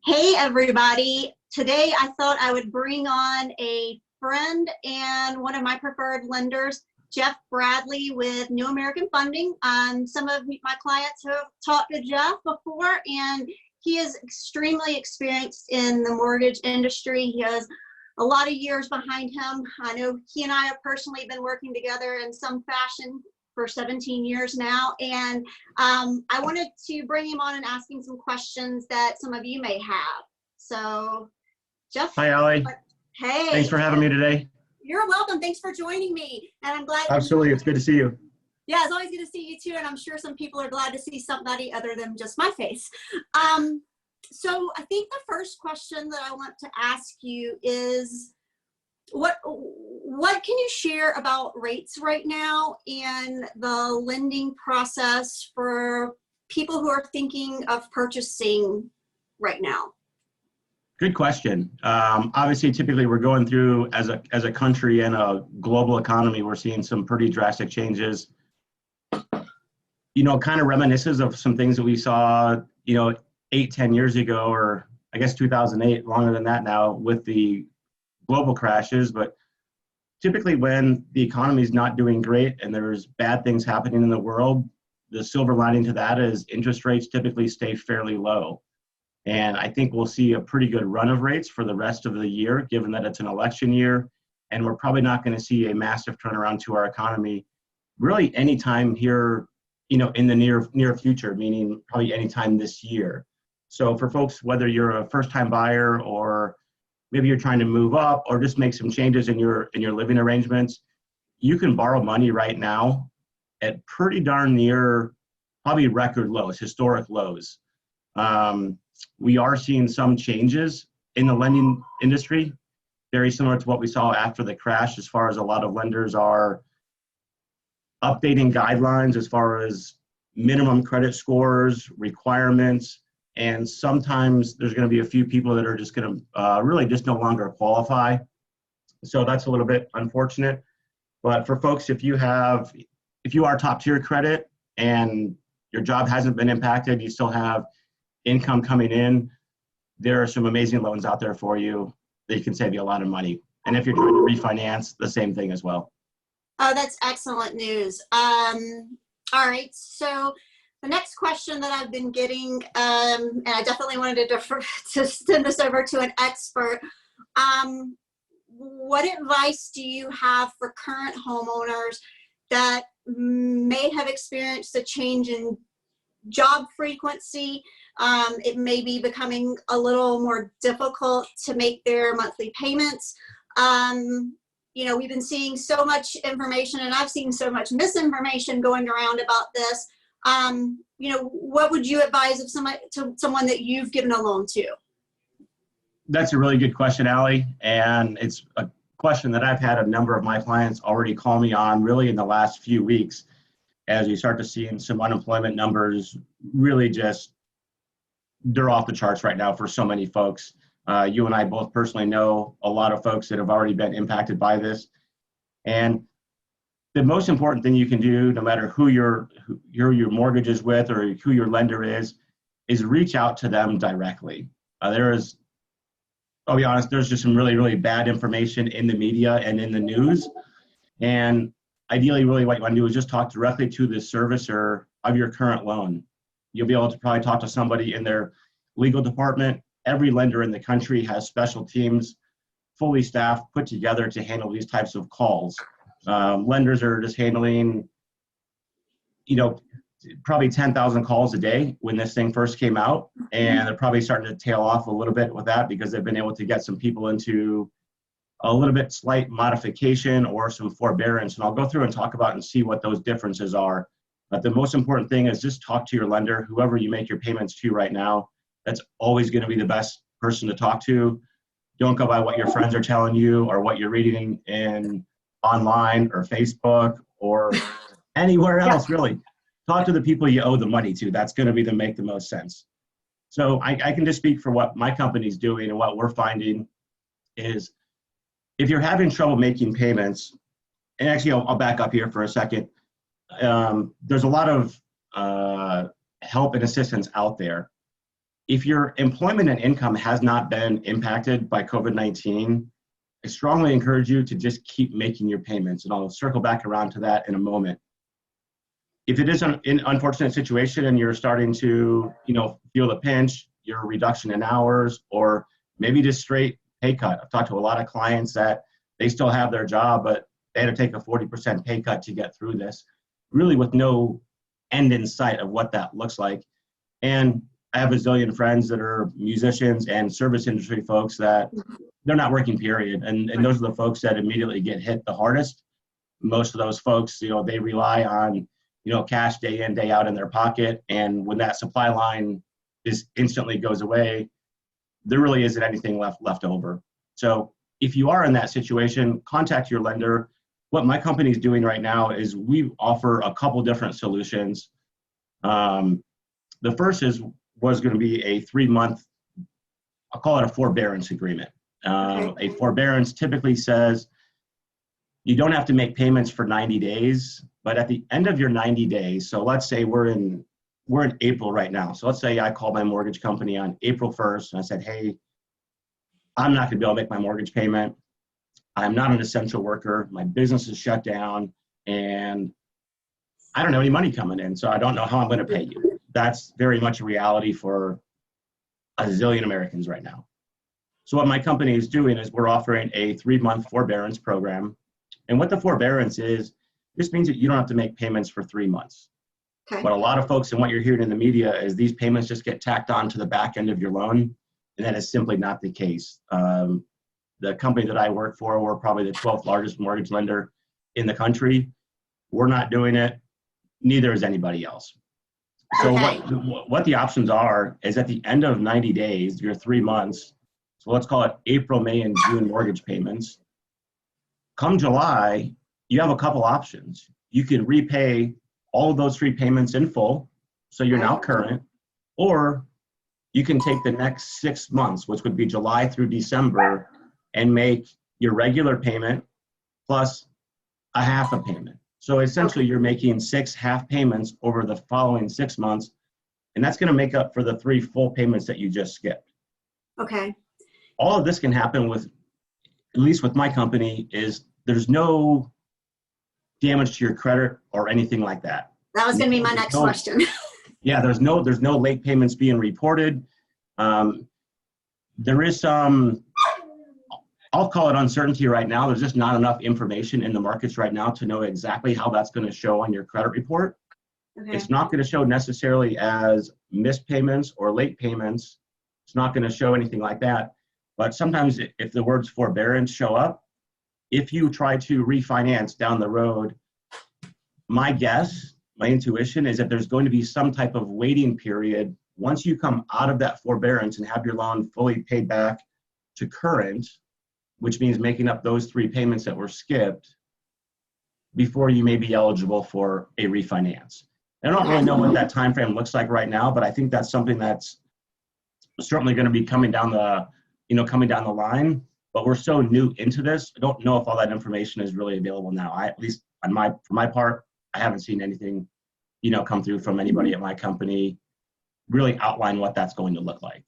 Hey everybody, today I thought I would bring on a friend and one of my preferred lenders, Jeff Bradley with New American Funding. Some of my clients have talked to Jeff before and he is extremely experienced in the mortgage industry. He has a lot of years behind him. I know he and I have personally been working together in some fashion for 17 years now. And I wanted to bring him on and ask him some questions that some of you may have. So, Jeff. Hi, Alli. Hey. Thanks for having me today. You're welcome. Thanks for joining me. And I'm glad. Absolutely. It's good to see you. Yeah, it's always good to see you too. And I'm sure some people are glad to see somebody other than just my face. So I think the first question that I want to ask you is, what can you share about rates right now and the lending process for people who are thinking of purchasing right now? Good question. Obviously, typically we're going through as a country and a global economy, we're seeing some pretty drastic changes. Kind of reminisces of some things that we saw, 8-10 years ago, or I guess 2008, longer than that now, with the global crashes. But typically when the economy is not doing great and there's bad things happening in the world, the silver lining to that is interest rates typically stay fairly low. And I think we'll see a pretty good run of rates for the rest of the year, given that it's an election year. And we're probably not going to see a massive turnaround to our economy really anytime here, in the near future, meaning probably anytime this year. So for folks, whether you're a first-time buyer or maybe you're trying to move up or just make some changes in your living arrangements, you can borrow money right now at pretty darn near probably record lows, historic lows. We are seeing some changes in the lending industry, very similar to what we saw after the crash, as far as a lot of lenders are updating guidelines as far as minimum credit scores, requirements, and sometimes there's going to be a few people that are just going to really just no longer qualify. So that's a little bit unfortunate. But for folks, if you are top tier credit and your job hasn't been impacted, you still have income coming in, there are some amazing loans out there for you that can save you a lot of money. And if you're trying to refinance, the same thing as well. Oh, that's excellent news. All right, so the next question that I've been getting, and I definitely wanted to send this over to an expert. What advice do you have for current homeowners that may have experienced a change in job frequency? It may be becoming a little more difficult to make their monthly payments. We've been seeing so much information, and I've seen so much misinformation going around about this. What would you advise to someone that you've given a loan to? That's a really good question, Alli. And it's a question that I've had a number of my clients already call me on really in the last few weeks, as you start to see some unemployment numbers really they're off the charts right now for so many folks. You and I both personally know a lot of folks that have already been impacted by this. And the most important thing you can do, no matter who your mortgage is with or who your lender is reach out to them directly. I'll be honest, there's just some really, really bad information in the media and in the news. And ideally, really what you want to do is just talk directly to the servicer of your current loan. You'll be able to probably talk to somebody in their legal department. Every lender in the country has special teams, fully staffed, put together to handle these types of calls. Lenders are just handling, probably 10,000 calls a day when this thing first came out. And they're probably starting to tail off a little bit with that because they've been able to get some people into a little bit slight modification or some forbearance. And I'll go through and talk about and see what those differences are. But the most important thing is just talk to your lender, whoever you make your payments to right now. That's always going to be the best person to talk to. Don't go by what your friends are telling you or what you're reading in online or Facebook or anywhere else, really. Talk to the people you owe the money to. That's going to make the most sense. So I can just speak for what my company's doing, and what we're finding is if you're having trouble making payments, and actually I'll back up here for a second. There's a lot of help and assistance out there. If your employment and income has not been impacted by COVID-19, I strongly encourage you to just keep making your payments, and I'll circle back around to that in a moment. If it is an unfortunate situation and you're starting to, feel the pinch, your reduction in hours, or maybe just straight pay cut. I've talked to a lot of clients that they still have their job, but they had to take a 40% pay cut to get through this, really with no end in sight of what that looks like. And I have a zillion friends that are musicians and service industry folks that they're not working, period. And those are the folks that immediately get hit the hardest. Most of those folks, they rely on, cash day in, day out in their pocket. And when that supply line just instantly goes away, there really isn't anything left over. So if you are in that situation, contact your lender. What my company is doing right now is we offer a couple different solutions. The first was going to be a 3-month, I'll call it a forbearance agreement. A forbearance typically says you don't have to make payments for 90 days, but at the end of your 90 days, so let's say we're in April right now. So let's say I called my mortgage company on April 1st and I said, hey, I'm not going to be able to make my mortgage payment. I'm not an essential worker. My business is shut down and I don't have any money coming in, so I don't know how I'm going to pay you. That's very much a reality for a zillion Americans right now. So what my company is doing is we're offering a 3-month forbearance program. And what the forbearance is, this means that you don't have to make payments for 3 months. Okay. But a lot of folks and what you're hearing in the media is these payments just get tacked on to the back end of your loan. And that is simply not the case. The company that I work for, we're probably the 12th largest mortgage lender in the country. We're not doing it. Neither is anybody else. So Okay. what the options are is at the end of 90 days, your 3 months, so let's call it April, May, and June mortgage payments. Come July, you have a couple options. You can repay all of those 3 payments in full, so you're now current, or you can take the next 6 months, which would be July through December, and make your regular payment plus a half a payment. So essentially you're making 6 half payments over the following 6 months, and that's going to make up for the 3 full payments that you just skipped. Okay. All of this can happen with, at least with my company, is there's no damage to your credit or anything like that. That was going to be my next question. Yeah, there's no late payments being reported. There is some, I'll call it uncertainty right now. There's just not enough information in the markets right now to know exactly how that's going to show on your credit report. Okay. It's not going to show necessarily as missed payments or late payments. It's not going to show anything like that. But sometimes if the words forbearance show up, if you try to refinance down the road, my guess, my intuition is that there's going to be some type of waiting period once you come out of that forbearance and have your loan fully paid back to current, which means making up those 3 payments that were skipped, before you may be eligible for a refinance. I don't really know what that time frame looks like right now, but I think that's something that's certainly going to be coming down the line. But we're so new into this, I don't know if all that information is really available now. At least for my part, I haven't seen anything, come through from anybody at my company really outline what that's going to look like.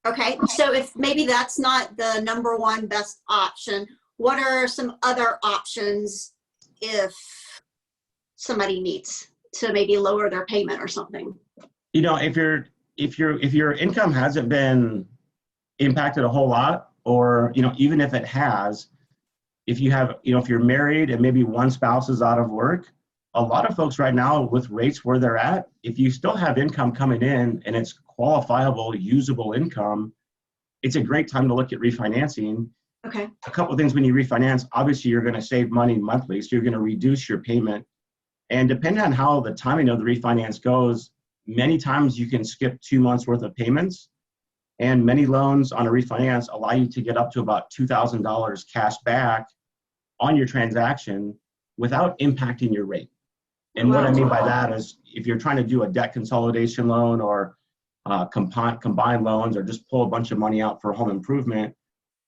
Okay. So if maybe that's not the number one best option, what are some other options if somebody needs to maybe lower their payment or something? If your income hasn't been impacted a whole lot, or even if it has, if you're married and maybe one spouse is out of work, a lot of folks right now with rates where they're at, if you still have income coming in and it's qualifiable, usable income, it's a great time to look at refinancing. Okay. A couple of things when you refinance, obviously you're going to save money monthly, so you're going to reduce your payment. And depending on how the timing of the refinance goes, many times you can skip 2 months worth of payments. And many loans on a refinance allow you to get up to about $2,000 cash back on your transaction without impacting your rate. And what I mean by that is if you're trying to do a debt consolidation loan or combined loans or just pull a bunch of money out for home improvement,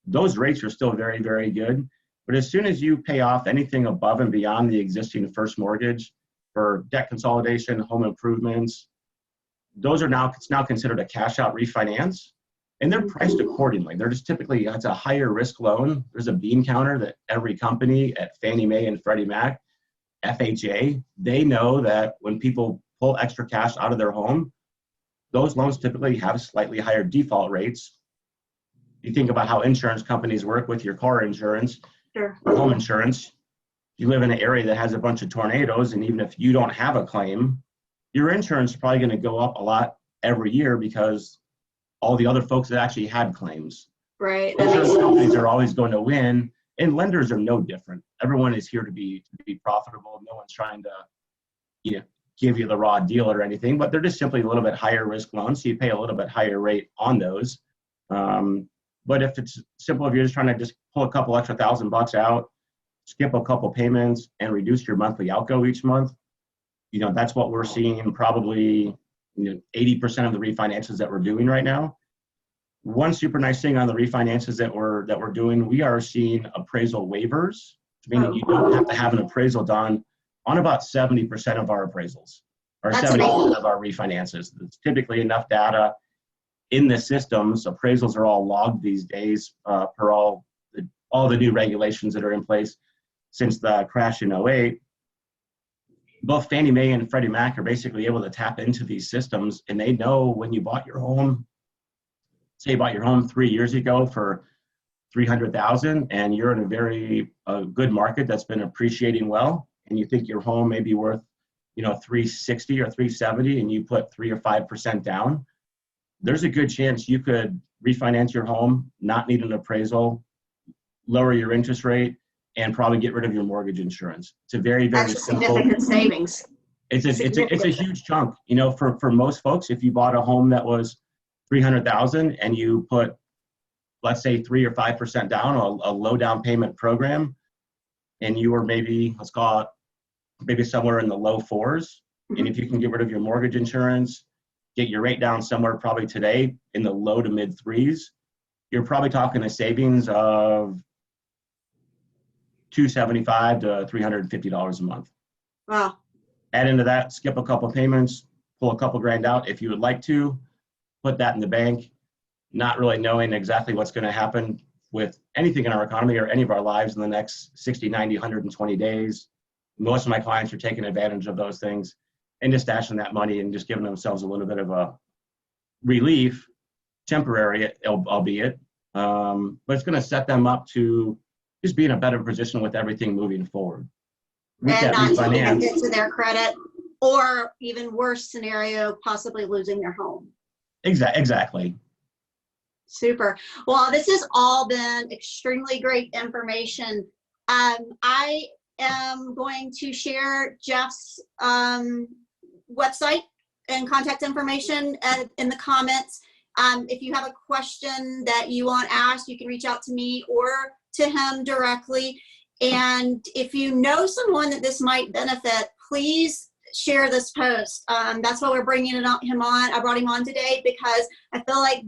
those rates are still very, very good. But as soon as you pay off anything above and beyond the existing first mortgage for debt consolidation, home improvements, those are now, it's now considered a cash out refinance, and they're priced accordingly. They're just typically, it's a higher risk loan. There's a bean counter that every company at Fannie Mae and Freddie Mac, FHA, they know that when people pull extra cash out of their home, those loans typically have slightly higher default rates. You think about how insurance companies work with your car insurance, Sure. or home insurance. You live in an area that has a bunch of tornadoes, and even if you don't have a claim, your insurance is probably going to go up a lot every year because all the other folks that actually had claims. Right. Insurance companies are always going to win, and lenders are no different. Everyone is here to be profitable. No one's trying to, give you the raw deal or anything, but they're just simply a little bit higher risk loans, so you pay a little bit higher rate on those. But if it's simple, if you're just trying to just pull a couple extra $1,000 out, skip a couple payments, and reduce your monthly outgo each month, that's what we're seeing. Probably 80% of the refinances that we're doing right now. One super nice thing on the refinances that we're doing, we are seeing appraisal waivers, meaning you don't have to have an appraisal done on about 70% of our appraisals, or 70% of our refinances. It's typically enough data in the systems. Appraisals are all logged these days per all the new regulations that are in place since the crash in '08. Both Fannie Mae and Freddie Mac are basically able to tap into these systems, and they know when you bought your home, say you bought your home 3 years ago for $300,000, and you're in a very good market that's been appreciating well, and you think your home may be worth, $360 or $370, and you put 3 or 5% down, there's a good chance you could refinance your home, not need an appraisal, lower your interest rate, and probably get rid of your mortgage insurance. It's a very, very simple. Significant savings. It's a huge chunk. For most folks, if you bought a home that was $300,000 and you put, let's say, 3 or 5% down, a low down payment program, and you were maybe, let's call it, maybe somewhere in the low 4s, and if you can get rid of your mortgage insurance, get your rate down somewhere probably today in the low to mid 3s, you're probably talking a savings of $275 to $350 a month. Wow. Add into that, skip a couple payments, pull a couple grand out if you would like to, put that in the bank, not really knowing exactly what's going to happen with anything in our economy or any of our lives in the next 60, 90, 120 days. Most of my clients are taking advantage of those things and just stashing that money and just giving themselves a little bit of a relief, temporary, albeit, but it's going to set them up to just be in a better position with everything moving forward. With And that not taking a refinance, hit to their credit, or even worse scenario, possibly losing their home. Exactly. Super. Well, this has all been extremely great information. I am going to share Jeff's website and contact information in the comments. If you have a question that you want asked, you can reach out to me or to him directly. And if you know someone that this might benefit, please share this post. That's why we're bringing him on. I brought him on today because I feel like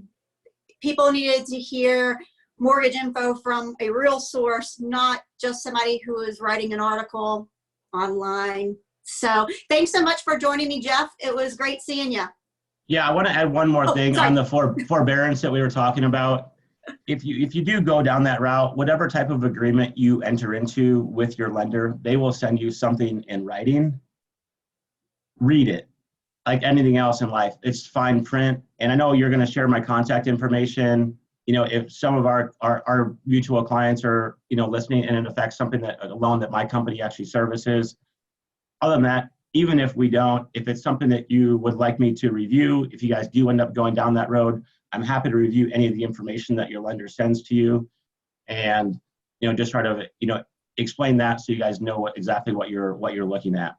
people needed to hear mortgage info from a real source, not just somebody who is writing an article online. So thanks so much for joining me, Jeff. It was great seeing you. Yeah, I want to add one more thing on the forbearance that we were talking about. If you do go down that route, whatever type of agreement you enter into with your lender, they will send you something in writing. Read it. Like anything else in life, it's fine print. And I know you're going to share my contact information. If some of our mutual clients are, listening and it affects something a loan that my company actually services. Other than that, even if we don't, if it's something that you would like me to review, if you guys do end up going down that road, I'm happy to review any of the information that your lender sends to you, and just try to explain that so you guys know exactly what you're looking at.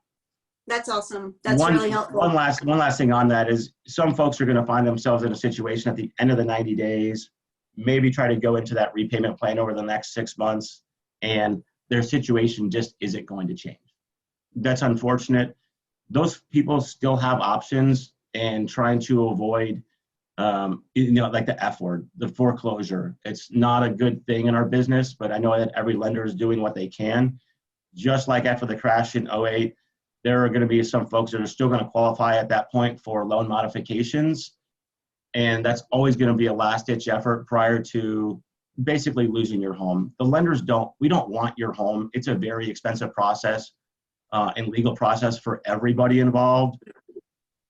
That's awesome. That's really helpful. One last thing on that is some folks are going to find themselves in a situation at the end of the 90 days, maybe try to go into that repayment plan over the next 6 months, and their situation just isn't going to change. That's unfortunate. Those people still have options, and trying to avoid, like the F word, the foreclosure. It's not a good thing in our business, but I know that every lender is doing what they can. Just like after the crash in '08, there are going to be some folks that are still going to qualify at that point for loan modifications. And that's always going to be a last-ditch effort prior to basically losing your home. The lenders we don't want your home. It's a very expensive process and legal process for everybody involved.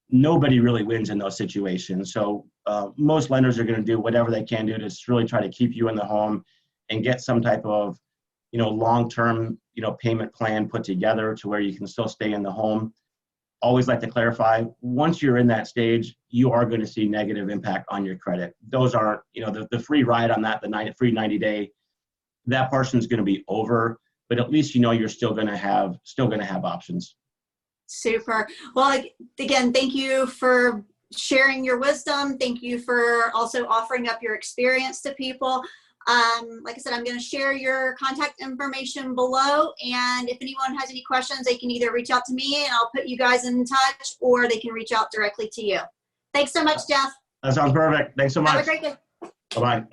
Nobody really wins in those situations. So most lenders are going to do whatever they can do to really try to keep you in the home and get some type of, long-term, payment plan put together to where you can still stay in the home. Always like to clarify, once you're in that stage, you are going to see negative impact on your credit. Those aren't, the free ride on that, free 90-day, that portion's going to be over, but at least you're still going to have options. Super. Well, again, thank you for sharing your wisdom. Thank you for also offering up your experience to people. Like I said, I'm going to share your contact information below, and if anyone has any questions, they can either reach out to me and I'll put you guys in touch, or they can reach out directly to you. Thanks so much, Jeff. That sounds perfect. Thanks so much. Have a great day. Bye-bye.